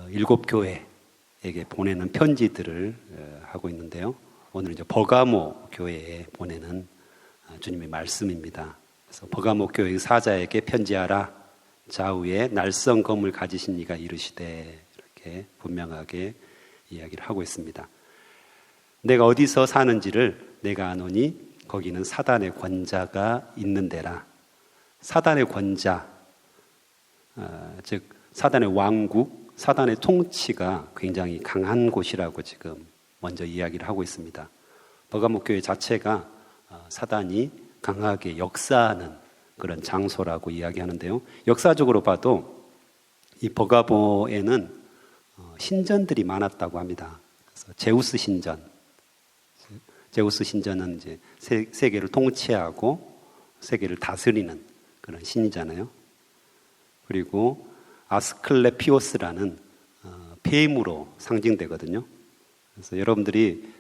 일곱 교회에게 보내는 편지들을 하고 있는데요. 오늘 이제 버가모 교회에 보내는 주님의 말씀입니다. 그래서 버가모 교회 사자에게 편지하라. 좌우에 날선 검을 가지신 이가 이르시되, 이렇게 분명하게 이야기를 하고 있습니다. 내가 어디서 사는지를 내가 아노니 거기는 사단의 권자가 있는 데라. 사단의 권자, 즉 사단의 왕국, 사단의 통치가 굉장히 강한 곳이라고 지금 먼저 이야기를 하고 있습니다. 버가모 교회 자체가 사단이 강하게 역사하는 그런 장소라고 이야기하는데요. 역사적으로 봐도 이 버가모에는 신전들이 많았다고 합니다. 그래서 제우스 신전, 제우스 신전은 이제 세계를 통치하고 세계를 다스리는 그런 신이잖아요. 그리고 아스클레피오스라는 뱀으로 상징되거든요. 그래서 여러분들이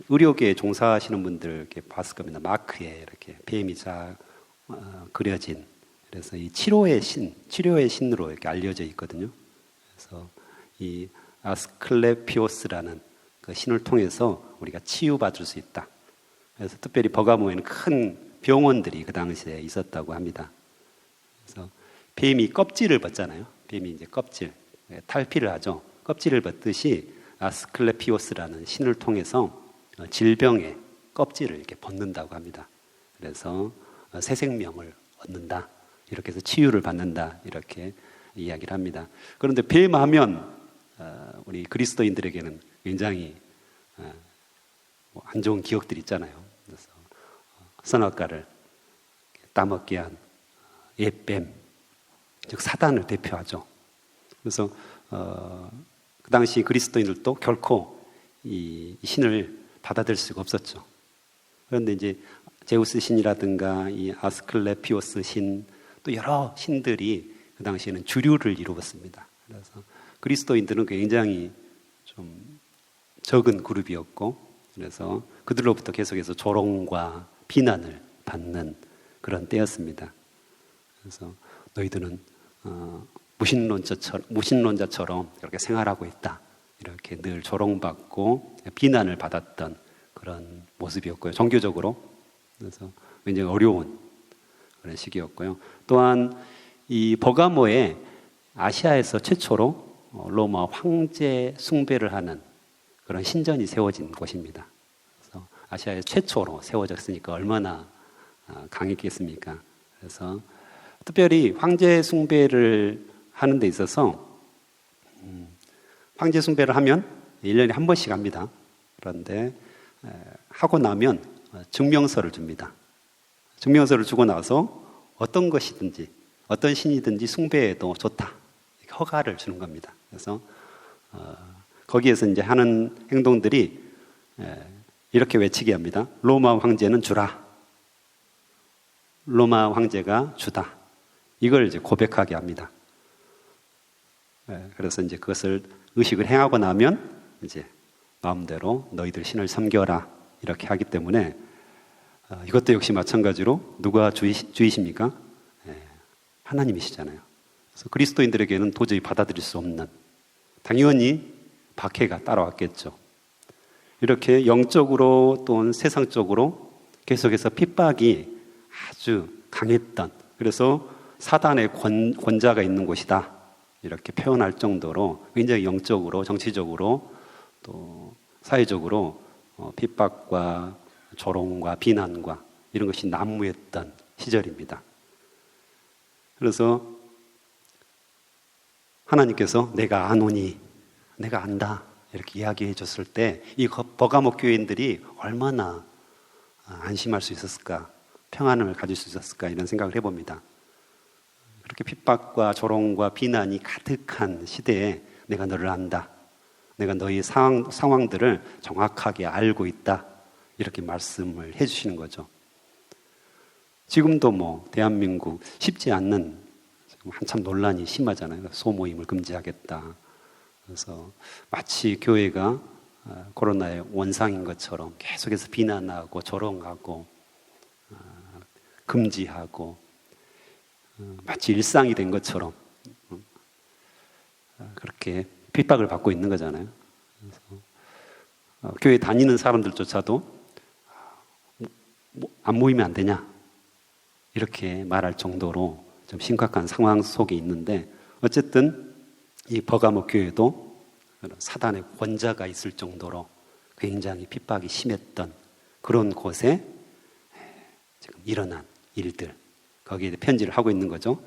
의료계에 종사하시는 분들 이렇게 봤을 겁니다. 마크에 이렇게 뱀이 그려진, 그래서 이 치료의 신으로 이렇게 알려져 있거든요. 그래서 이 아스클레피오스라는 그 신을 통해서 우리가 치유받을 수 있다. 그래서 특별히 버가모에는 큰 병원들이 그 당시에 있었다고 합니다. 그래서 뱀이 껍질을 벗잖아요. 뱀이 이제 껍질, 탈피를 하죠. 껍질을 벗듯이 아스클레피오스라는 신을 통해서 질병의 껍질을 이렇게 벗는다고 합니다. 그래서 새 생명을 얻는다. 이렇게 해서 치유를 받는다. 이렇게 이야기를 합니다. 그런데 뱀하면 우리 그리스도인들에게는 굉장히 안 좋은 기억들이 있잖아요. 그래서 선악과를 따먹게 한 옛뱀, 즉 사단을 대표하죠. 그래서 그 당시 그리스도인들도 결코 이 신을 받아들일 수가 없었죠. 그런데 이제 제우스 신이라든가 이 아스클레피오스 신, 또 여러 신들이 그 당시에는 주류를 이루었습니다. 그래서 그리스도인들은 굉장히 좀 적은 그룹이었고, 그래서 그들로부터 계속해서 조롱과 비난을 받는 그런 때였습니다. 그래서 너희들은 무신론자처럼 이렇게 생활하고 있다. 이렇게 늘 조롱받고 비난을 받았던 그런 모습이었고요. 종교적으로. 그래서 굉장히 어려운 그런 시기였고요. 또한 이 버가모에 아시아에서 최초로 로마 황제 숭배를 하는 그런 신전이 세워진 곳입니다. 그래서 아시아에 최초로 세워졌으니까 얼마나 강했겠습니까? 그래서 특별히 황제 숭배를 하는 데 있어서 황제 숭배를 하면 1년에 한 번씩 합니다. 그런데 하고 나면 증명서를 줍니다. 증명서를 주고 나서 어떤 것이든지 어떤 신이든지 숭배해도 좋다. 허가를 주는 겁니다. 그래서 거기에서 이제 하는 행동들이 이렇게 외치게 합니다. 로마 황제는 주라. 로마 황제가 주다. 이걸 이제 고백하게 합니다. 그래서 이제 그것을 의식을 행하고 나면 이제 마음대로 너희들 신을 섬겨라. 이렇게 하기 때문에 이것도 역시 마찬가지로 누가 주이십니까? 하나님이시잖아요. 그래서 그리스도인들에게는 도저히 받아들일 수 없는, 당연히 박해가 따라왔겠죠. 이렇게 영적으로 또는 세상적으로 계속해서 핍박이 아주 강했던, 그래서 사단의 권자가 있는 곳이다. 이렇게 표현할 정도로 굉장히 영적으로, 정치적으로 또 사회적으로 핍박과 조롱과 비난과 이런 것이 난무했던 시절입니다. 그래서 하나님께서 내가 아노니, 내가 안다 이렇게 이야기해 줬을 때 이 버가모 교인들이 얼마나 안심할 수 있었을까, 평안을 가질 수 있었을까 이런 생각을 해봅니다. 그렇게 핍박과 조롱과 비난이 가득한 시대에 내가 너를 안다, 내가 너의 상황들을 정확하게 알고 있다 이렇게 말씀을 해주시는 거죠. 지금도 뭐 대한민국 쉽지 않는, 한참 논란이 심하잖아요. 소모임을 금지하겠다. 그래서 마치 교회가 코로나의 원상인 것처럼 계속해서 비난하고 조롱하고 금지하고 마치 일상이 된 것처럼 그렇게 핍박을 받고 있는 거잖아요. 그래서 교회 다니는 사람들조차도 안 모이면 안 되냐 이렇게 말할 정도로 좀 심각한 상황 속에 있는데, 어쨌든 이 버가모 교회도 사단의 권자가 있을 정도로 굉장히 핍박이 심했던 그런 곳에 지금 일어난 일들, 거기에 편지를 하고 있는 거죠.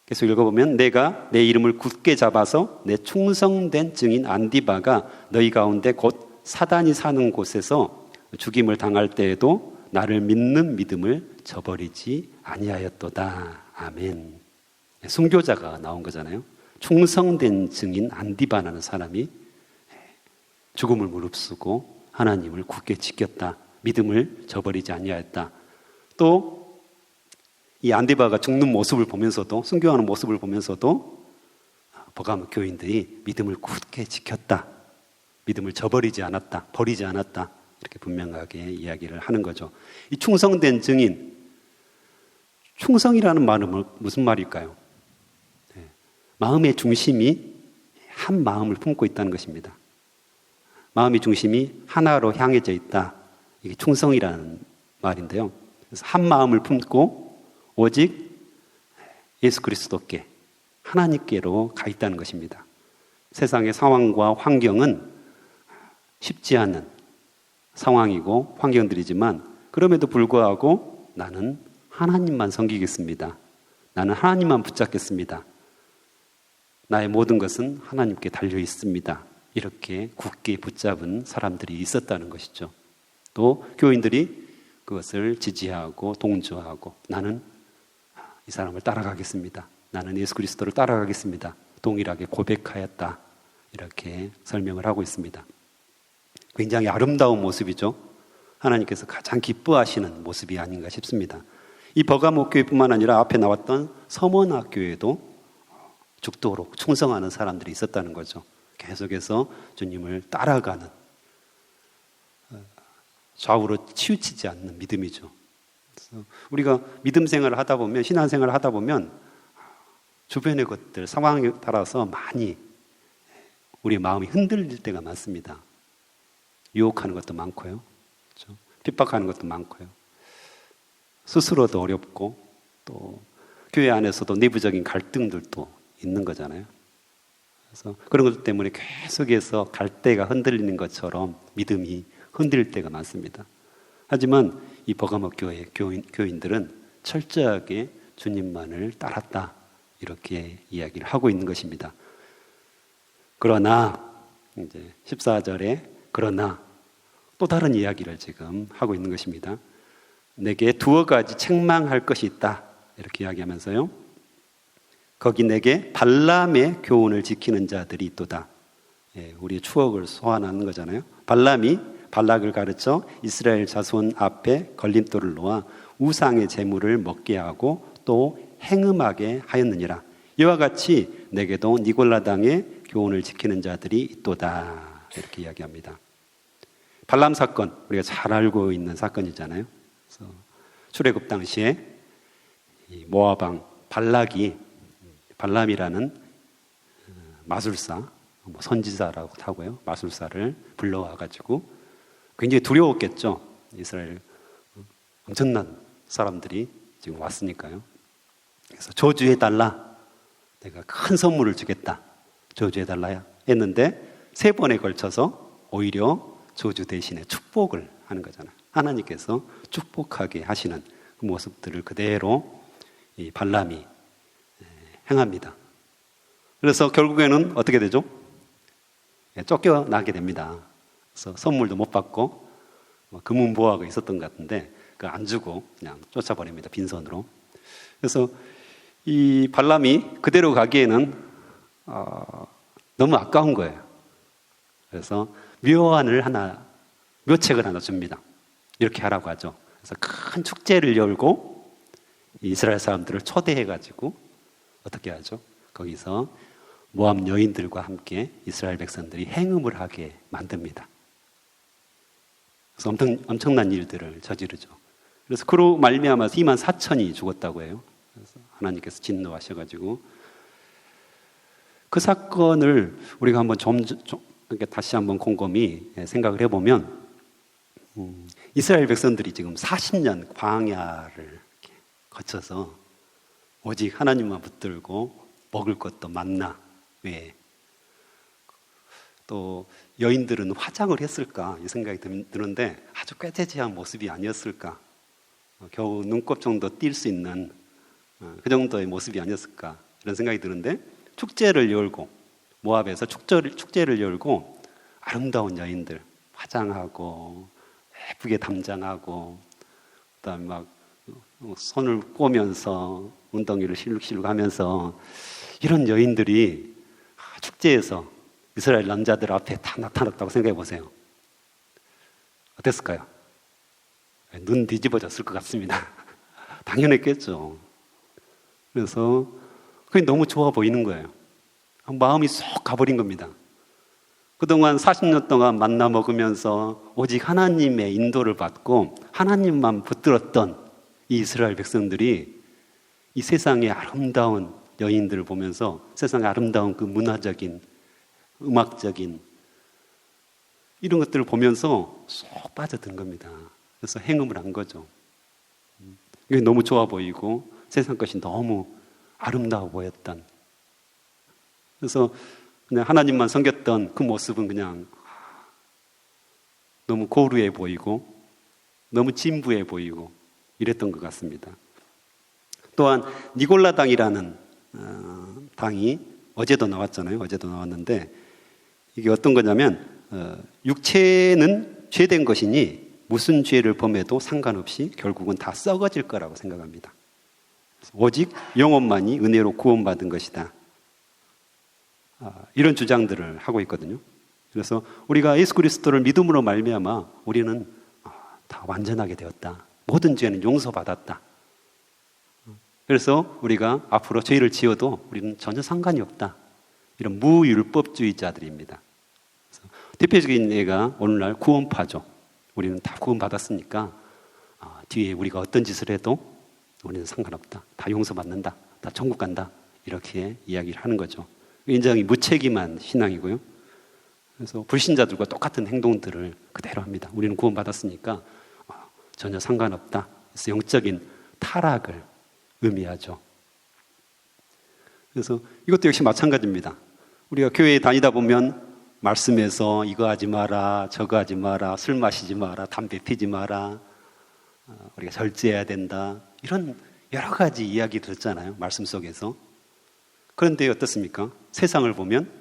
계속 읽어보면, 내가 내 이름을 굳게 잡아서 내 충성된 증인 안디바가 너희 가운데 곧 사단이 사는 곳에서 죽임을 당할 때에도 나를 믿는 믿음을 저버리지 아니하였도다. 아멘. 순교자가 나온 거잖아요. 충성된 증인 안디바라는 사람이 죽음을 무릅쓰고 하나님을 굳게 지켰다. 믿음을 저버리지 아니하였다. 또 이 안디바가 죽는 모습을 보면서도, 순교하는 모습을 보면서도 버가모 교인들이 믿음을 굳게 지켰다. 믿음을 저버리지 않았다. 버리지 않았다. 이렇게 분명하게 이야기를 하는 거죠. 이 충성된 증인, 충성이라는 말은 무슨 말일까요? 마음의 중심이 한 마음을 품고 있다는 것입니다. 마음의 중심이 하나로 향해져 있다. 이게 충성이라는 말인데요. 그래서 한 마음을 품고 오직 예수 그리스도께, 하나님께로 가 있다는 것입니다. 세상의 상황과 환경은 쉽지 않은 상황이고 환경들이지만, 그럼에도 불구하고 나는 하나님만 섬기겠습니다. 나는 하나님만 붙잡겠습니다. 나의 모든 것은 하나님께 달려 있습니다. 이렇게 굳게 붙잡은 사람들이 있었다는 것이죠. 또 교인들이 그것을 지지하고 동조하고, 나는 이 사람을 따라가겠습니다. 나는 예수 그리스도를 따라가겠습니다. 동일하게 고백하였다. 이렇게 설명을 하고 있습니다. 굉장히 아름다운 모습이죠. 하나님께서 가장 기뻐하시는 모습이 아닌가 싶습니다. 이 버가모 교회뿐만 아니라 앞에 나왔던 서머나 교회도 죽도록 충성하는 사람들이 있었다는 거죠. 계속해서 주님을 따라가는, 좌우로 치우치지 않는 믿음이죠. 그래서 우리가 믿음 생활을 하다 보면, 신앙 생활을 하다 보면 주변의 것들, 상황에 따라서 많이 우리의 마음이 흔들릴 때가 많습니다. 유혹하는 것도 많고요. 그렇죠? 핍박하는 것도 많고요. 스스로도 어렵고, 또 교회 안에서도 내부적인 갈등들도 있는 거잖아요. 그래서 그런 것 때문에 계속해서 갈대가 흔들리는 것처럼 믿음이 흔들릴 때가 많습니다. 하지만 이 버가모 교회 교인들은 철저하게 주님만을 따랐다. 이렇게 이야기를 하고 있는 것입니다. 그러나 이제 14절에 그러나 또 다른 이야기를 지금 하고 있는 것입니다. 내게 두어 가지 책망할 것이 있다. 이렇게 이야기하면서요. 거기 내게 발람의 교훈을 지키는 자들이 있도다. 우리의 추억을 소환하는 거잖아요. 발람이 발락을 가르쳐 이스라엘 자손 앞에 걸림돌을 놓아 우상의 제물을 먹게 하고 또 행음하게 하였느니라. 이와 같이 내게도 니골라당의 교훈을 지키는 자들이 있도다. 이렇게 이야기합니다. 발람 사건, 우리가 잘 알고 있는 사건이잖아요. 그래서 출애굽 당시에 이 모압 왕 발락이 발람이라는 마술사, 선지자라고 하고요, 마술사를 불러와가지고 굉장히 두려웠겠죠. 이스라엘 엄청난 사람들이 지금 왔으니까요. 그래서 저주해달라, 내가 큰 선물을 주겠다, 저주해달라 했는데 3번에 걸쳐서 오히려 저주 대신에 축복을 하는 거잖아요. 하나님께서 축복하게 하시는 그 모습들을 그대로 이 발람이 행합니다. 그래서 결국에는 어떻게 되죠? 쫓겨나게 됩니다. 그래서 선물도 못 받고 금은보화가 있었던 것 같은데 그 안 주고 그냥 쫓아버립니다. 빈손으로. 그래서 이 발람이 그대로 가기에는 너무 아까운 거예요. 그래서 묘책을 하나 줍니다. 이렇게 하라고 하죠. 그래서 큰 축제를 열고 이스라엘 사람들을 초대해가지고 어떻게 하죠? 거기서 모압 여인들과 함께 이스라엘 백성들이 행음을 하게 만듭니다. 그래서 엄청난 일들을 저지르죠. 그래서 그로 말미암아서 24,000이 죽었다고 해요. 그래서 하나님께서 진노하셔가지고 그 사건을 우리가 한번 이렇게 다시 한번 곰곰이 생각을 해보면, 이스라엘 백성들이 지금 40년 광야를 이렇게 거쳐서 오직 하나님만 붙들고 먹을 것도 만나 외에, 또 여인들은 화장을 했을까 이 생각이 드는데 아주 꾀재재한 모습이 아니었을까, 겨우 눈곱 정도 띌 수 있는 그 정도의 모습이 아니었을까 이런 생각이 드는데, 축제를 열고 모압에서 축제를 열고 아름다운 여인들 화장하고 예쁘게 담장하고 그다음에 막 손을 꼬면서 웅덩이를 실룩실룩 하면서 이런 여인들이 축제에서 이스라엘 남자들 앞에 다 나타났다고 생각해 보세요. 어땠을까요? 눈 뒤집어졌을 것 같습니다. 당연했겠죠. 그래서 그게 너무 좋아 보이는 거예요. 마음이 쏙 가버린 겁니다. 그동안 40년 동안 만나 먹으면서 오직 하나님의 인도를 받고 하나님만 붙들었던 이 이스라엘 백성들이 이 세상의 아름다운 여인들을 보면서 세상의 아름다운 그 문화적인, 음악적인 이런 것들을 보면서 쏙 빠져든 겁니다. 그래서 행음을 한 거죠. 이게 너무 좋아 보이고 세상 것이 너무 아름다워 보였던, 그래서 그냥 하나님만 섬겼던 그 모습은 그냥 너무 고루해 보이고 너무 진부해 보이고 이랬던 것 같습니다. 또한 니골라 당이라는 당이 어제도 나왔잖아요. 어제도 나왔는데 이게 어떤 거냐면 육체는 죄된 것이니 무슨 죄를 범해도 상관없이 결국은 다 썩어질 거라고 생각합니다. 오직 영혼만이 은혜로 구원받은 것이다. 이런 주장들을 하고 있거든요. 그래서 우리가 예수 그리스도를 믿음으로 말미암아 우리는 다 완전하게 되었다. 모든 죄는 용서받았다. 그래서 우리가 앞으로 죄를 지어도 우리는 전혀 상관이 없다. 이런 무율법주의자들입니다. 대표적인 예가 오늘날 구원파죠. 우리는 다 구원받았으니까 뒤에 우리가 어떤 짓을 해도 우리는 상관없다. 다 용서받는다. 다 천국 간다. 이렇게 이야기를 하는 거죠. 굉장히 무책임한 신앙이고요. 그래서 불신자들과 똑같은 행동들을 그대로 합니다. 우리는 구원받았으니까 전혀 상관없다. 그래서 영적인 타락을 의미하죠. 그래서 이것도 역시 마찬가지입니다. 우리가 교회에 다니다 보면 말씀에서 이거 하지 마라, 저거 하지 마라, 술 마시지 마라, 담배 피지 마라, 우리가 절제해야 된다. 이런 여러 가지 이야기 듣잖아요. 말씀 속에서. 그런데 어떻습니까? 세상을 보면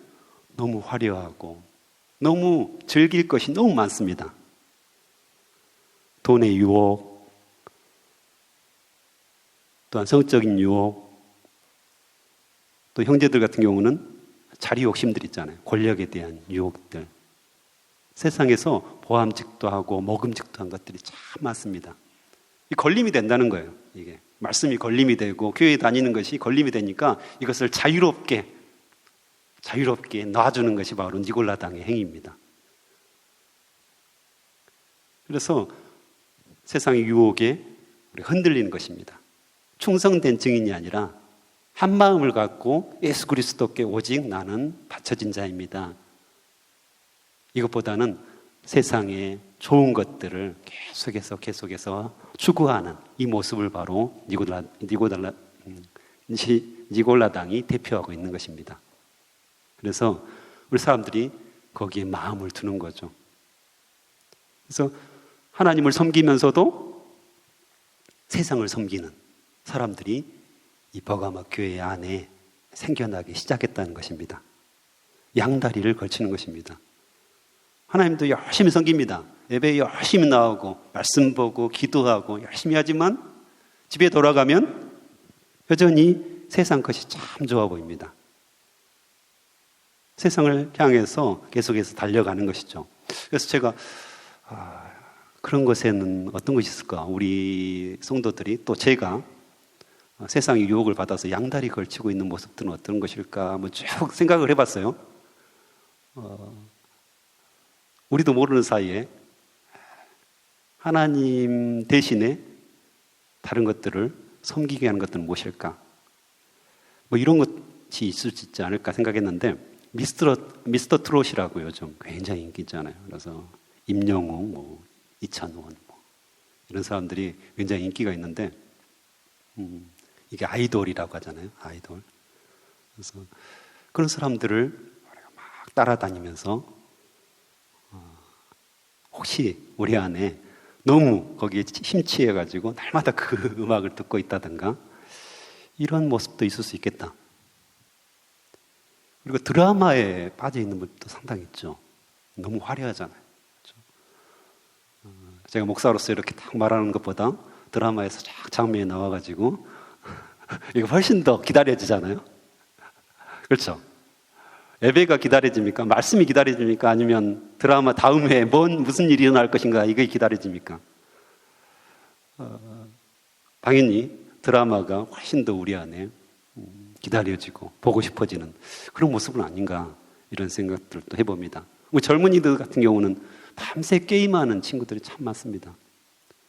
너무 화려하고 너무 즐길 것이 너무 많습니다. 돈의 유혹, 또한 성적인 유혹, 또 형제들 같은 경우는 자리 욕심들 있잖아요. 권력에 대한 유혹들. 세상에서 보암직도 하고 먹음직도 한 것들이 참 많습니다. 이 걸림이 된다는 거예요. 이게 말씀이 걸림이 되고 교회에 다니는 것이 걸림이 되니까 이것을 자유롭게 놔주는 것이 바로 니골라당의 행위입니다. 그래서 세상의 유혹에 흔들리는 것입니다. 충성된 증인이 아니라 한 마음을 갖고 예수 그리스도께 오직 나는 바쳐진 자입니다. 이것보다는 세상의 좋은 것들을 계속해서 추구하는 이 모습을 바로 니골라당이 대표하고 있는 것입니다. 그래서 우리 사람들이 거기에 마음을 두는 거죠. 그래서 하나님을 섬기면서도 세상을 섬기는 사람들이 이 버가모 교회 안에 생겨나기 시작했다는 것입니다. 양다리를 걸치는 것입니다. 하나님도 열심히 섬깁니다. 예배에 열심히 나오고 말씀 보고 기도하고 열심히 하지만 집에 돌아가면 여전히 세상 것이 참 좋아 보입니다. 세상을 향해서 계속해서 달려가는 것이죠. 그래서 제가 그런 것에는 어떤 것이 있을까? 우리 성도들이 또 제가 세상의 유혹을 받아서 양다리 걸치고 있는 모습들은 어떤 것일까? 한번 쭉 생각을 해봤어요. 우리도 모르는 사이에 하나님 대신에 다른 것들을 섬기게 하는 것들은 무엇일까? 뭐 이런 것 있을 수 있지 않을까 생각했는데 미스터 트롯이라고 요즘 굉장히 인기 있잖아요. 그래서 임영웅, 이찬원 이런 사람들이 굉장히 인기가 있는데 이게 아이돌이라고 하잖아요. 아이돌. 그래서 그런 사람들을 막 따라다니면서 혹시 우리 안에 너무 거기에 심취해가지고 날마다 그 음악을 듣고 있다든가 이런 모습도 있을 수 있겠다. 그리고 드라마에 빠져 있는 분도 상당히 있죠. 너무 화려하잖아요. 그렇죠? 제가 목사로서 이렇게 딱 말하는 것보다 드라마에서 쫙 장면에 나와가지고 이거 훨씬 더 기다려지잖아요. 그렇죠? 예배가 기다려집니까? 말씀이 기다려집니까? 아니면 드라마 다음 회에 무슨 일이 일어날 것인가? 이게 기다려집니까? 당연히 드라마가 훨씬 더 우리 안에 기다려지고 보고 싶어지는 그런 모습은 아닌가 이런 생각들도 해봅니다. 젊은이들 같은 경우는 밤새 게임하는 친구들이 참 많습니다.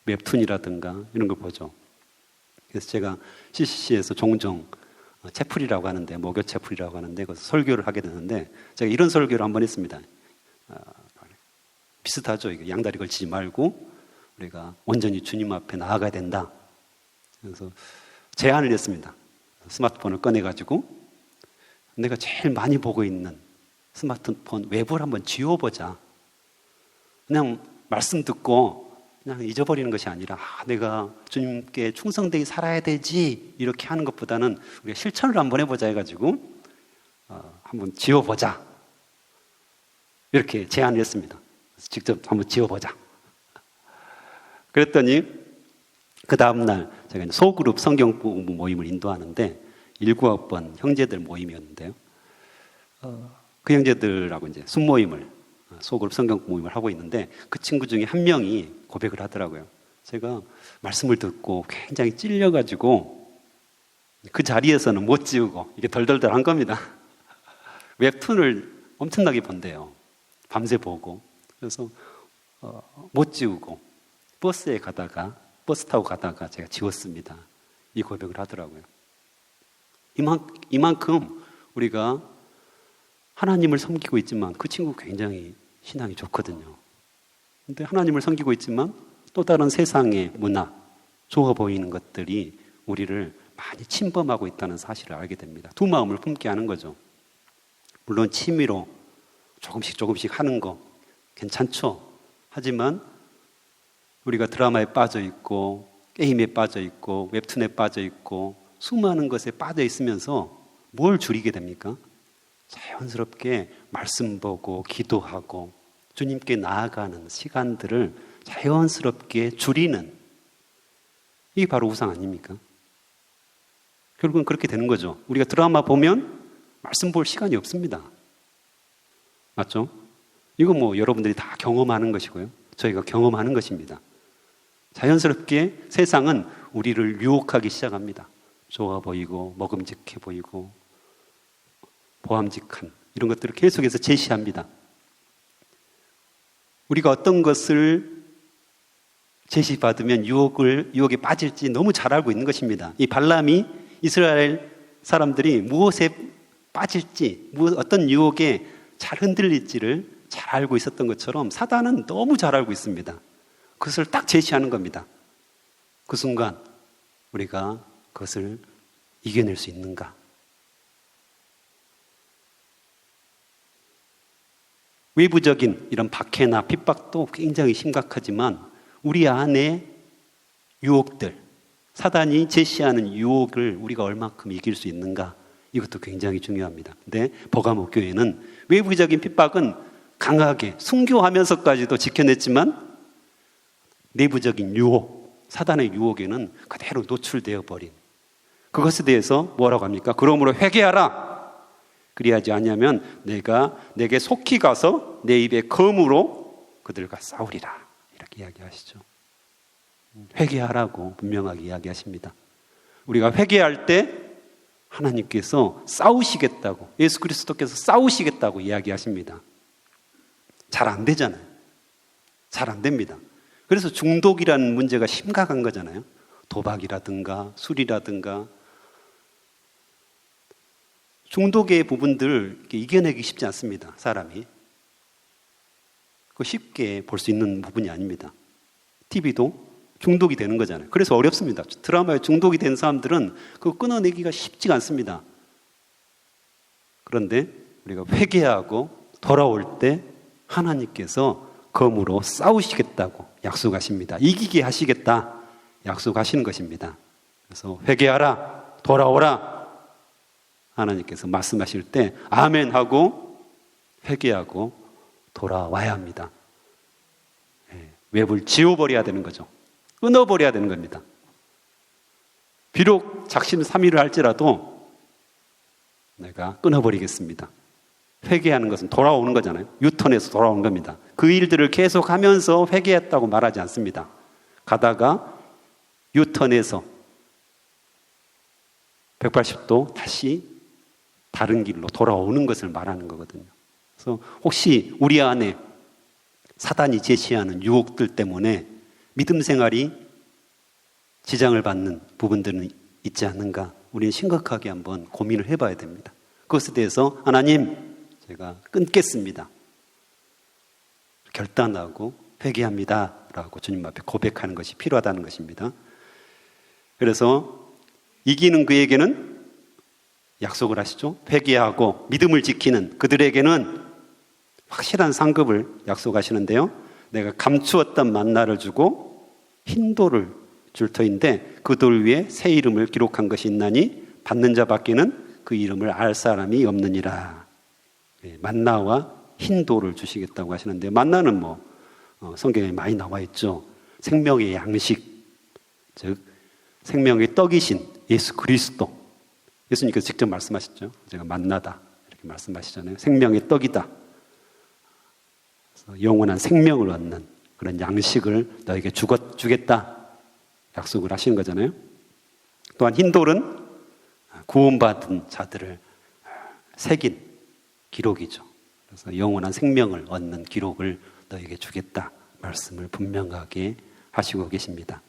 웹툰이라든가 이런 걸 보죠. 그래서 제가 CCC에서 종종 채플이라고 하는데, 목요 채플이라고 하는데 거기서 설교를 하게 되는데 제가 이런 설교를 한번 했습니다. 비슷하죠. 이게 양다리 걸치지 말고 우리가 온전히 주님 앞에 나아가야 된다. 그래서 제안을 했습니다. 스마트폰을 꺼내가지고 내가 제일 많이 보고 있는 스마트폰 웹을 한번 지워보자. 그냥 말씀 듣고 그냥 잊어버리는 것이 아니라 내가 주님께 충성되게 살아야 되지 이렇게 하는 것보다는 우리가 실천을 한번 해보자 해가지고 한번 지워보자 이렇게 제안을 했습니다. 직접 한번 지워보자. 그랬더니 그 다음날 제가 소그룹 성경 공부 모임을 인도하는데 19학번 형제들 모임이었는데요. 그 형제들하고 이제 순모임을 소그룹 성경 모임을 하고 있는데 그 친구 중에 한 명이 고백을 하더라고요. 제가 말씀을 듣고 굉장히 찔려가지고 그 자리에서는 못 지우고 이게 덜덜덜한 겁니다. 웹툰을 엄청나게 본대요. 밤새 보고. 그래서 못 지우고 버스 타고 가다가 제가 지웠습니다. 이 고백을 하더라고요. 이만큼 우리가 하나님을 섬기고 있지만 그 친구 굉장히 신앙이 좋거든요. 근데 하나님을 섬기고 있지만 또 다른 세상의 문화, 좋아 보이는 것들이 우리를 많이 침범하고 있다는 사실을 알게 됩니다. 두 마음을 품게 하는 거죠. 물론 취미로 조금씩 하는 거 괜찮죠. 하지만 우리가 드라마에 빠져 있고 게임에 빠져 있고 웹툰에 빠져 있고 수많은 것에 빠져 있으면서 뭘 줄이게 됩니까? 자연스럽게 말씀 보고 기도하고 주님께 나아가는 시간들을 자연스럽게 줄이는 이게 바로 우상 아닙니까? 결국은 그렇게 되는 거죠. 우리가 드라마 보면 말씀 볼 시간이 없습니다. 맞죠? 이거 여러분들이 다 경험하는 것이고요. 저희가 경험하는 것입니다. 자연스럽게 세상은 우리를 유혹하기 시작합니다. 좋아 보이고 먹음직해 보이고 보암직한 이런 것들을 계속해서 제시합니다. 우리가 어떤 것을 제시받으면 유혹에 빠질지 너무 잘 알고 있는 것입니다. 이 발람이 이스라엘 사람들이 무엇에 빠질지, 어떤 유혹에 잘 흔들릴지를 잘 알고 있었던 것처럼 사단은 너무 잘 알고 있습니다. 그것을 딱 제시하는 겁니다. 그 순간 우리가 그것을 이겨낼 수 있는가? 외부적인 이런 박해나 핍박도 굉장히 심각하지만 우리 안에 유혹들, 사단이 제시하는 유혹을 우리가 얼마큼 이길 수 있는가? 이것도 굉장히 중요합니다. 근데 버가모 교회는 외부적인 핍박은 강하게 순교하면서까지도 지켜냈지만 내부적인 유혹, 사단의 유혹에는 그대로 노출되어 버린 그것에 대해서 뭐라고 합니까? 그러므로 회개하라. 그리하지 않으면 내게 속히 가서 내 입에 검으로 그들과 싸우리라. 이렇게 이야기하시죠. 회개하라고 분명하게 이야기하십니다. 우리가 회개할 때 하나님께서 싸우시겠다고, 예수 그리스도께서 싸우시겠다고 이야기하십니다. 잘 안 되잖아요. 잘 안 됩니다. 그래서 중독이라는 문제가 심각한 거잖아요. 도박이라든가 술이라든가 중독의 부분들 이겨내기 쉽지 않습니다. 사람이. 그거 쉽게 볼 수 있는 부분이 아닙니다. TV도 중독이 되는 거잖아요. 그래서 어렵습니다. 드라마에 중독이 된 사람들은 그거 끊어내기가 쉽지가 않습니다. 그런데 우리가 회개하고 돌아올 때 하나님께서 검으로 싸우시겠다고 약속하십니다. 이기게 하시겠다 약속하시는 것입니다. 그래서 회개하라, 돌아오라 하나님께서 말씀하실 때 아멘 하고 회개하고 돌아와야 합니다. 웹을 지워버려야 되는 거죠. 끊어버려야 되는 겁니다. 비록 작심삼일을 할지라도 내가 끊어버리겠습니다. 회개하는 것은 돌아오는 거잖아요. 유턴해서 돌아오는 겁니다. 그 일들을 계속하면서 회개했다고 말하지 않습니다. 가다가 유턴해서 180도 다시 다른 길로 돌아오는 것을 말하는 거거든요. 그래서 혹시 우리 안에 사단이 제시하는 유혹들 때문에 믿음 생활이 지장을 받는 부분들은 있지 않는가? 우리는 심각하게 한번 고민을 해봐야 됩니다. 그것에 대해서 하나님, 제가 끊겠습니다. 결단하고 회개합니다. 라고 주님 앞에 고백하는 것이 필요하다는 것입니다. 그래서 이기는 그에게는 약속을 하시죠. 회개하고 믿음을 지키는 그들에게는 확실한 상급을 약속하시는데요. 내가 감추었던 만나를 주고 흰 돌을 줄 터인데 그 돌 위에 새 이름을 기록한 것이 있나니 받는 자밖에는 그 이름을 알 사람이 없느니라. 만나와 흰 돌을 주시겠다고 하시는데 만나는 성경에 많이 나와 있죠. 생명의 양식, 즉 생명의 떡이신 예수 그리스도. 예수님께서 직접 말씀하셨죠. 제가 만나다 이렇게 말씀하시잖아요. 생명의 떡이다. 그래서 영원한 생명을 얻는 그런 양식을 너에게 주겠다 약속을 하시는 거잖아요. 또한 흰돌은 구원받은 자들을 새긴 기록이죠. 그래서 영원한 생명을 얻는 기록을 너에게 주겠다 말씀을 분명하게 하시고 계십니다.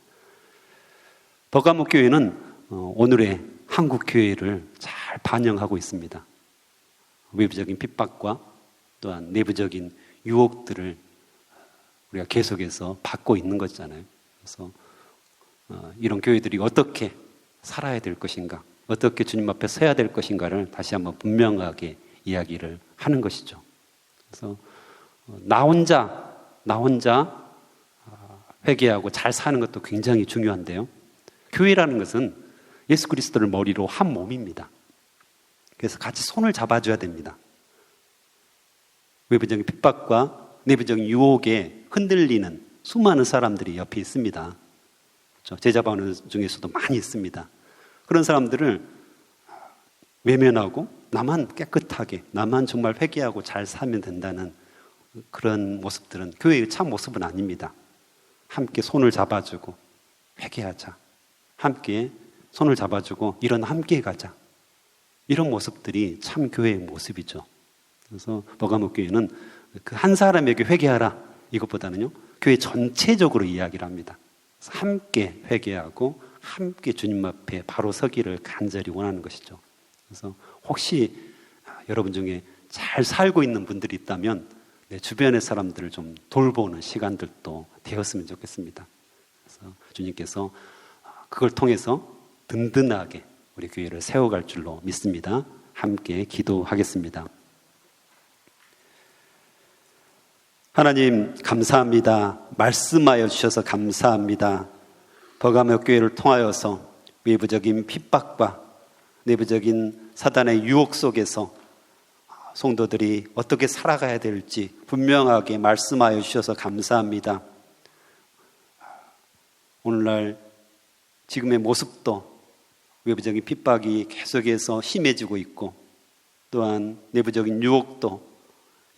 버가모 교회는 오늘의 한국 교회를 잘 반영하고 있습니다. 외부적인 핍박과 또한 내부적인 유혹들을 우리가 계속해서 받고 있는 거잖아요. 그래서 이런 교회들이 어떻게 살아야 될 것인가, 어떻게 주님 앞에 서야 될 것인가를 다시 한번 분명하게 이야기를 하는 것이죠. 그래서 나 혼자 회개하고 잘 사는 것도 굉장히 중요한데요. 교회라는 것은 예수 그리스도를 머리로 한 몸입니다. 그래서 같이 손을 잡아줘야 됩니다. 외부적인 핍박과 내부적인 유혹에 흔들리는 수많은 사람들이 옆에 있습니다. 그렇죠? 제자반원 중에서도 많이 있습니다. 그런 사람들을 외면하고 나만 깨끗하게, 나만 정말 회개하고 잘 살면 된다는 그런 모습들은 교회의 참 모습은 아닙니다. 함께 손을 잡아주고 회개하자. 함께 손을 잡아주고 이런 함께 가자. 이런 모습들이 참 교회의 모습이죠. 그래서 버가모 교회는 그 한 사람에게 회개하라 이것보다는요 교회 전체적으로 이야기를 합니다. 그래서 함께 회개하고 함께 주님 앞에 바로 서기를 간절히 원하는 것이죠. 그래서 혹시 여러분 중에 잘 살고 있는 분들이 있다면 내 주변의 사람들을 좀 돌보는 시간들도 되었으면 좋겠습니다. 그래서 주님께서 그걸 통해서 든든하게 우리 교회를 세워갈 줄로 믿습니다. 함께 기도하겠습니다. 하나님 감사합니다. 말씀하여 주셔서 감사합니다. 버가모 교회를 통하여서 외부적인 핍박과 내부적인 사단의 유혹 속에서 성도들이 어떻게 살아가야 될지 분명하게 말씀하여 주셔서 감사합니다. 오늘날 지금의 모습도 외부적인 핍박이 계속해서 심해지고 있고 또한 내부적인 유혹도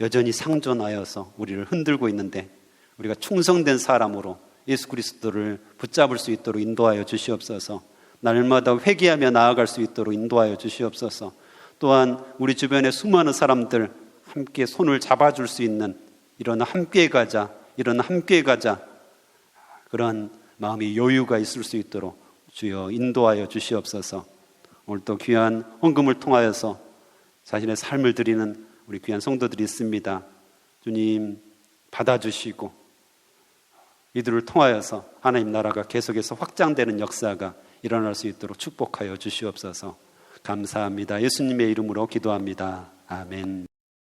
여전히 상존하여서 우리를 흔들고 있는데 우리가 충성된 사람으로 예수 그리스도를 붙잡을 수 있도록 인도하여 주시옵소서. 날마다 회개하며 나아갈 수 있도록 인도하여 주시옵소서. 또한 우리 주변의 수많은 사람들 함께 손을 잡아줄 수 있는 이런 함께 가자 그런 마음의 여유가 있을 수 있도록 주여 인도하여 주시옵소서. 오늘도 귀한 헌금을 통하여서 자신의 삶을 드리는 우리 귀한 성도들이 있습니다. 주님 받아주시고 이들을 통하여서 하나님 나라가 계속해서 확장되는 역사가 일어날 수 있도록 축복하여 주시옵소서. 감사합니다. 예수님의 이름으로 기도합니다. 아멘.